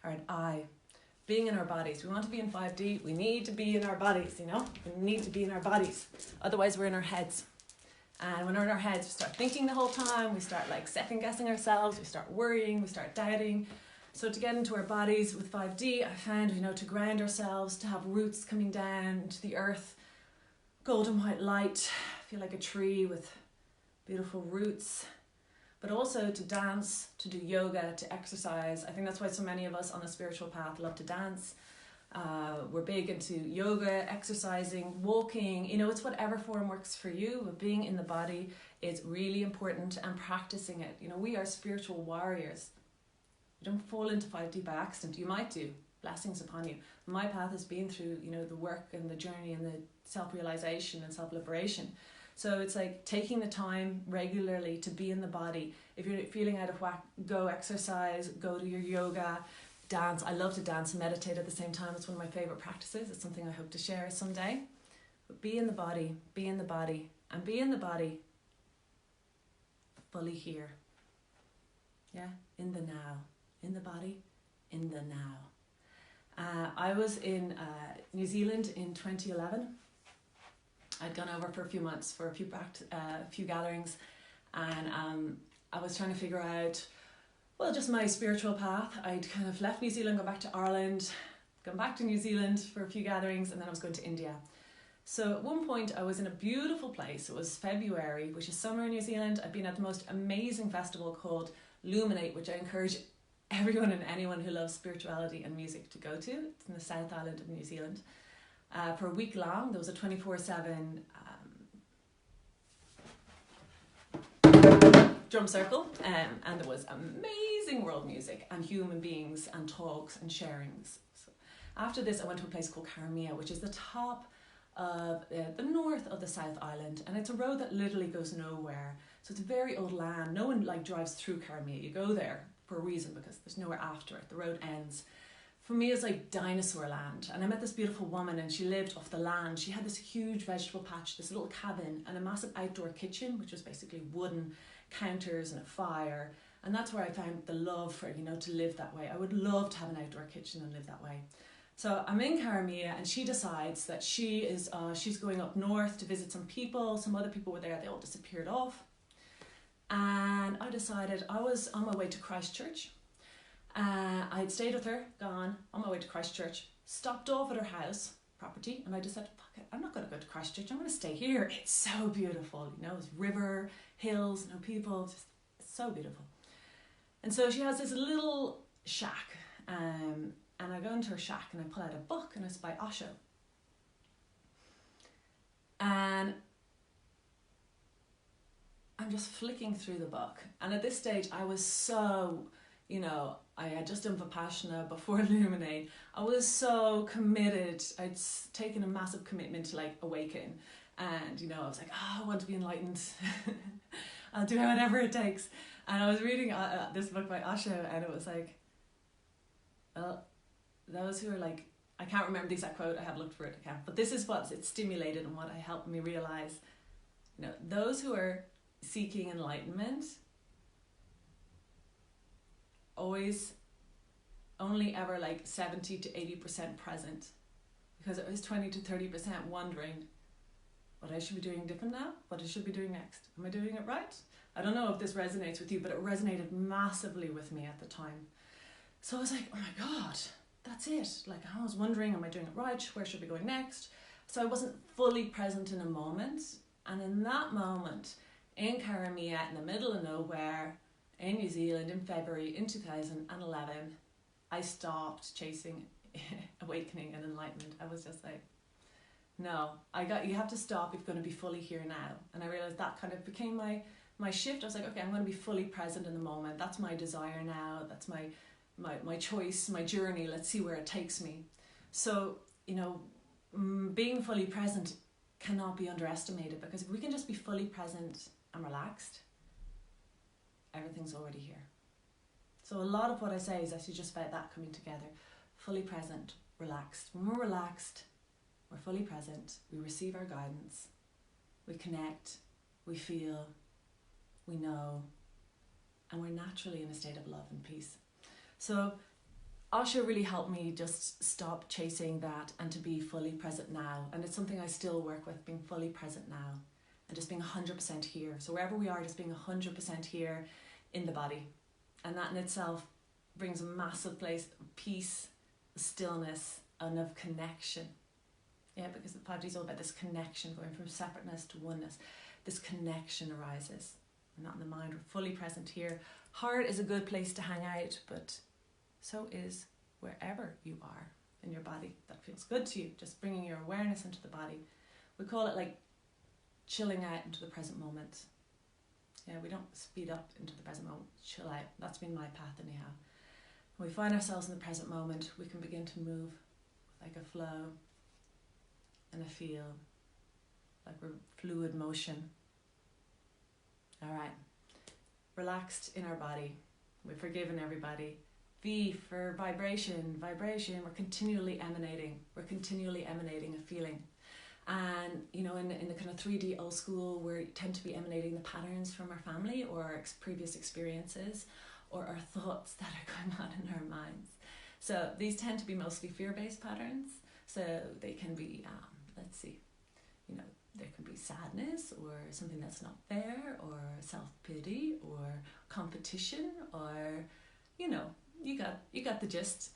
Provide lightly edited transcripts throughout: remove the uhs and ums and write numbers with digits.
are an I. Being in our bodies. We want to be in 5D. We need to be in our bodies, you know? We need to be in our bodies. Otherwise, we're in our heads. And when we're in our heads, we start thinking the whole time. We start like second guessing ourselves. We start worrying. We start doubting. So to get into our bodies with 5D, I found, you know, to ground ourselves, to have roots coming down into the earth, golden white light, feel like a tree with beautiful roots. But also to dance, to do yoga, to exercise. I think that's why so many of us on a spiritual path love to dance. We're big into yoga, exercising, walking. You know, it's whatever form works for you. But being in the body is really important, and practicing it. You know, we are spiritual warriors. You don't fall into 5D by accident. You might do. Blessings upon you. My path has been through, you know, the work and the journey and the self-realization and self-liberation. So it's like taking the time regularly to be in the body. If you're feeling out of whack, go exercise, go to your yoga, dance. I love to dance and meditate at the same time. It's one of my favorite practices. It's something I hope to share someday. But be in the body, and be in the body fully here. Yeah, in the now. In the body, in the now. I was in New Zealand in 2011. I'd gone over for a few months for a few gatherings, and I was trying to figure out, well, just my spiritual path. I'd kind of left New Zealand, gone back to Ireland, gone back to New Zealand for a few gatherings, and then I was going to India. So at one point I was in a beautiful place. It was February, which is summer in New Zealand. I'd been at the most amazing festival called Illuminate, which I encourage everyone and anyone who loves spirituality and music to go to. It's in the South Island of New Zealand. For a week long, there was a 24/7 drum circle, and there was amazing world music and human beings and talks and sharings. So after this, I went to a place called Karamea, which is the top of the north of the South Island, and it's a road that literally goes nowhere. So it's a very old land. No one like drives through Karamea. You go there for a reason because there's nowhere after it. The road ends. For me, it's like dinosaur land. And I met this beautiful woman, and she lived off the land. She had this huge vegetable patch, this little cabin, and a massive outdoor kitchen, which was basically wooden counters and a fire. And that's where I found the love for, you know, to live that way. I would love to have an outdoor kitchen and live that way. So I'm in Karamea, and she decides that she's going up north to visit some people. Some other people were there. They all disappeared off. And I decided I was on my way to Christchurch. I'd stayed with her, gone, on my way to Christchurch, stopped off at her house, property, and I decided, fuck it, I'm not going to go to Christchurch, I'm going to stay here. It's so beautiful, you know, it's river, hills, no people, just it's so beautiful. And so she has this little shack, and I go into her shack and I pull out a book, and it's by Osho. And I'm just flicking through the book, and at this stage I was so, you know, I had just done Vipassana before Illuminate. I was so committed. I'd taken a massive commitment to like awaken, and you know, I was like, oh, I want to be enlightened. I'll do whatever it takes. And I was reading this book by Osho, and it was like, well, those who are like, I can't remember the exact quote, I have looked for it, I can't, but this is what it stimulated and what helped me realize, you know, those who are seeking enlightenment always only ever like 70 to 80% present, because it was 20 to 30% wondering what I should be doing different now, what I should be doing next. Am I doing it right? I don't know if this resonates with you, but it resonated massively with me at the time. So I was like, oh my God, that's it. Like I was wondering, am I doing it right? Where should we go next? So I wasn't fully present in a moment. And in that moment, in Karamea, in the middle of nowhere, in New Zealand, in February, in 2011, I stopped chasing awakening and enlightenment. I was just like, no, you have to stop if you're going to be fully here now. And I realized that kind of became my shift. I was like, okay, I'm going to be fully present in the moment. That's my desire now. That's my choice, my journey. Let's see where it takes me. So, you know, being fully present cannot be underestimated, because if we can just be fully present and relaxed, everything's already here. So a lot of what I say is actually just about that coming together. Fully present, relaxed. When we're relaxed, we're fully present, we receive our guidance, we connect, we feel, we know, and we're naturally in a state of love and peace. So Osho really helped me just stop chasing that and to be fully present now. And it's something I still work with, being fully present now and just being 100% here. So wherever we are, just being 100% here in the body. And that in itself brings a massive place of peace, stillness, and of connection. Yeah, because the 5D is all about this connection, going from separateness to oneness. This connection arises. We're not in the mind, we're fully present here. Heart is a good place to hang out, but so is wherever you are in your body that feels good to you. Just bringing your awareness into the body. We call it like chilling out into the present moment. Yeah, we don't speed up into the present moment, chill out. That's been my path anyhow. When we find ourselves in the present moment, we can begin to move like a flow and a feel, like we're fluid motion. All right, relaxed in our body. We've forgiven everybody. V for vibration, we're continually emanating. We're continually emanating a feeling. And, you know, in the kind of 3D old school, we tend to be emanating the patterns from our family or our previous experiences or our thoughts that are going on in our minds. So these tend to be mostly fear-based patterns. So they can be, let's see, you know, there can be sadness or something that's not fair or self-pity or competition or, you know, you got the gist.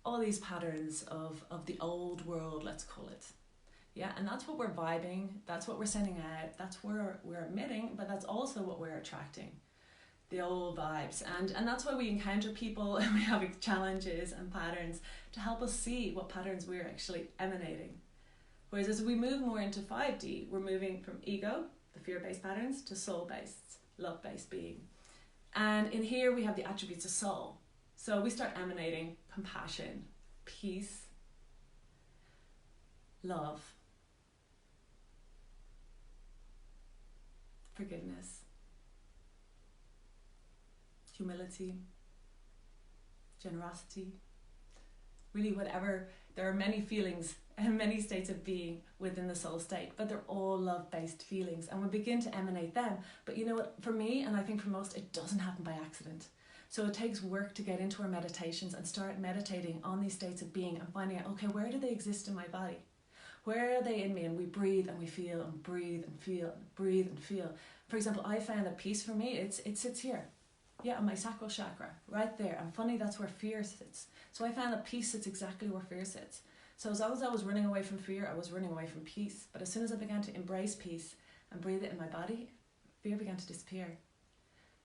All these patterns of the old world, let's call it. Yeah, and that's what we're vibing, that's what we're sending out, that's where we're emitting, but that's also what we're attracting, the old vibes. And that's why we encounter people and we have challenges and patterns to help us see what patterns we're actually emanating. Whereas as we move more into 5D, we're moving from ego, the fear-based patterns, to soul-based, love-based being. And in here we have the attributes of soul. So we start emanating compassion, peace, love, forgiveness, humility, generosity, really whatever. There are many feelings and many states of being within the soul state, but they're all love-based feelings and we begin to emanate them. But you know what, for me, and I think for most, it doesn't happen by accident. So it takes work to get into our meditations and start meditating on these states of being and finding out, okay, where do they exist in my body? Where are they in me? And we breathe and we feel and breathe and feel and breathe and feel. For example, I found that peace for me, it sits here. Yeah, on my sacral chakra, right there. And funny, that's where fear sits. So I found that peace sits exactly where fear sits. So as long as I was running away from fear, I was running away from peace. But as soon as I began to embrace peace and breathe it in my body, fear began to disappear.